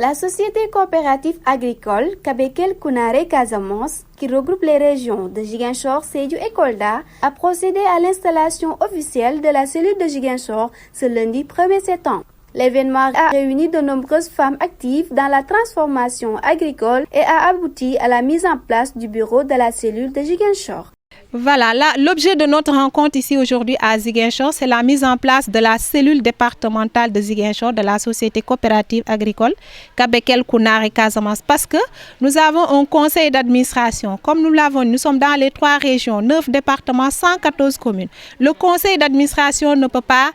La société coopérative agricole Kabekel Kounare Casamance, qui regroupe les régions de Ziguinchor, Sédhiou et Kolda, a procédé à l'installation officielle de la cellule de Ziguinchor ce lundi 1er septembre. L'événement a réuni de nombreuses femmes actives dans la transformation agricole et a abouti à la mise en place du bureau de la cellule de Ziguinchor. Voilà, l'objet de notre rencontre ici aujourd'hui à Ziguinchor, c'est la mise en place de la cellule départementale de Ziguinchor de la société coopérative agricole Kabekel Kounare Casamance, parce que nous avons un conseil d'administration. Comme nous sommes dans les 3 régions, 9 départements, 114 communes. Le conseil d'administration ne peut pas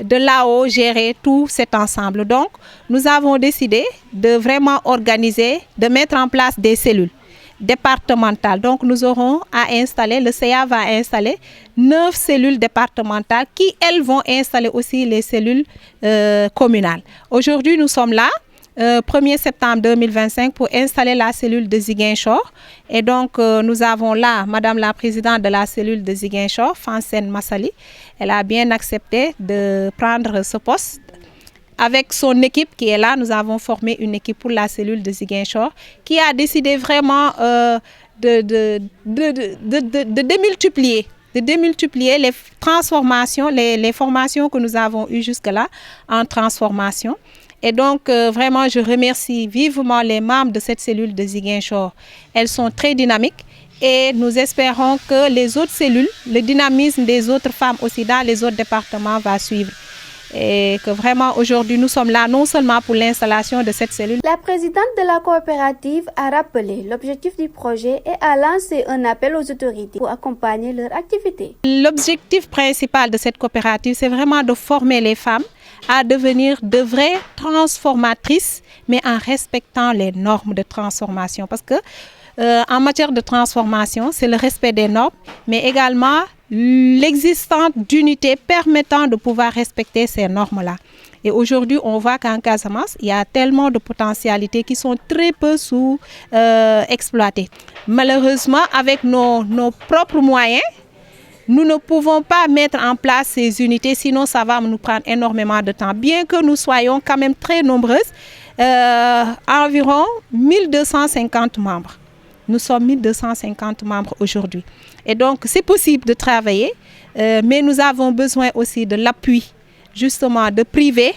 de là-haut gérer tout cet ensemble. Donc, nous avons décidé de vraiment organiser, de mettre en place des cellules départementales. Donc, nous aurons à installer, le CA va installer 9 cellules départementales qui, elles, vont installer aussi les cellules communales. Aujourd'hui, nous sommes là, 1er septembre 2025, pour installer la cellule de Ziguinchor. Et donc, nous avons là Madame la Présidente de la cellule de Ziguinchor, Fansen Massali. Elle a bien accepté de prendre ce poste. Avec son équipe qui est là, nous avons formé une équipe pour la cellule de Ziguinchor qui a décidé vraiment de démultiplier les transformations, les formations que nous avons eues jusque-là en transformation. Et donc, vraiment, je remercie vivement les membres de cette cellule de Ziguinchor. Elles sont très dynamiques et nous espérons que les autres cellules, le dynamisme des autres femmes aussi dans les autres départements va suivre. Et que vraiment aujourd'hui nous sommes là non seulement pour l'installation de cette cellule. La présidente de la coopérative a rappelé l'objectif du projet et a lancé un appel aux autorités pour accompagner leur activité. L'objectif principal de cette coopérative, c'est vraiment de former les femmes à devenir de vraies transformatrices, mais en respectant les normes de transformation. Parce que en matière de transformation, c'est le respect des normes, mais également l'existence d'unités permettant de pouvoir respecter ces normes-là. Et aujourd'hui, on voit qu'en Casamance, il y a tellement de potentialités qui sont très peu sous-exploitées. Malheureusement, avec nos propres moyens, nous ne pouvons pas mettre en place ces unités, sinon ça va nous prendre énormément de temps. Bien que nous soyons quand même très nombreuses, environ 1250 membres. Nous sommes 1250 membres aujourd'hui. Et donc, c'est possible de travailler, mais nous avons besoin aussi de l'appui, justement, de privé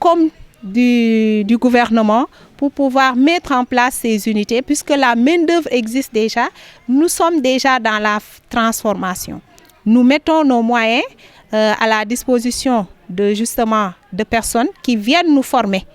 comme du gouvernement pour pouvoir mettre en place ces unités, puisque la main-d'œuvre existe déjà. Nous sommes déjà dans la transformation. Nous mettons nos moyens à la disposition de personnes qui viennent nous former.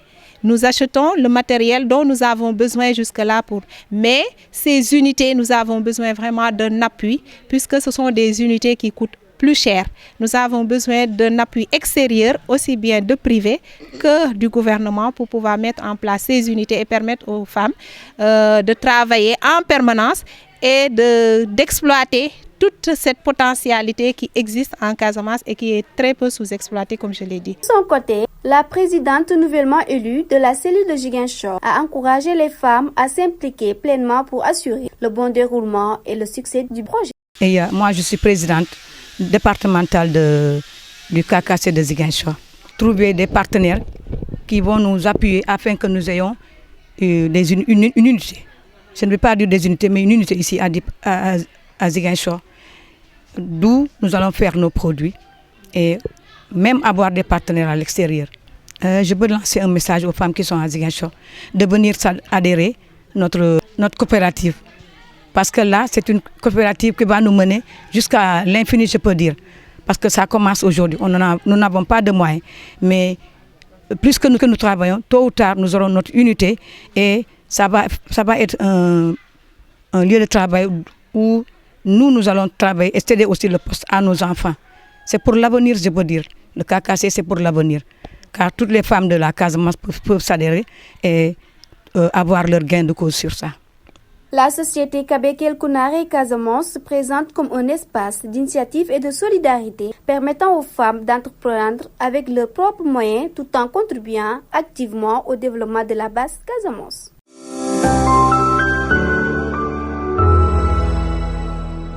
Nous achetons le matériel dont nous avons besoin jusque-là Mais ces unités, nous avons besoin vraiment d'un appui puisque ce sont des unités qui coûtent plus cher. Nous avons besoin d'un appui extérieur, aussi bien de privé que du gouvernement pour pouvoir mettre en place ces unités et permettre aux femmes de travailler en permanence et d'exploiter toute cette potentialité qui existe en Casamance et qui est très peu sous-exploitée, comme je l'ai dit. De son côté, la présidente nouvellement élue de la cellule de Ziguinchor a encouragé les femmes à s'impliquer pleinement pour assurer le bon déroulement et le succès du projet. Et moi, je suis présidente départementale du KKC de Ziguinchor. Trouver des partenaires qui vont nous appuyer afin que nous ayons une unité. Je ne veux pas dire des unités, mais une unité ici à Ziguinchor, d'où nous allons faire nos produits et même avoir des partenaires à l'extérieur. Je veux lancer un message aux femmes qui sont à Ziguinchor de venir adhérer à notre coopérative. Parce que là, c'est une coopérative qui va nous mener jusqu'à l'infini, je peux dire. Parce que ça commence aujourd'hui. Nous n'avons pas de moyens. Mais plus que nous travaillons, tôt ou tard, nous aurons notre unité et ça va être un lieu de travail où nous allons travailler et céder aussi le poste à nos enfants. C'est pour l'avenir, je peux dire. Le KKC, c'est pour l'avenir. Car toutes les femmes de la Casamance peuvent s'adhérer et avoir leur gain de cause sur ça. La société Kabekel Kounare Casamance se présente comme un espace d'initiative et de solidarité permettant aux femmes d'entreprendre avec leurs propres moyens tout en contribuant activement au développement de la base Casamance.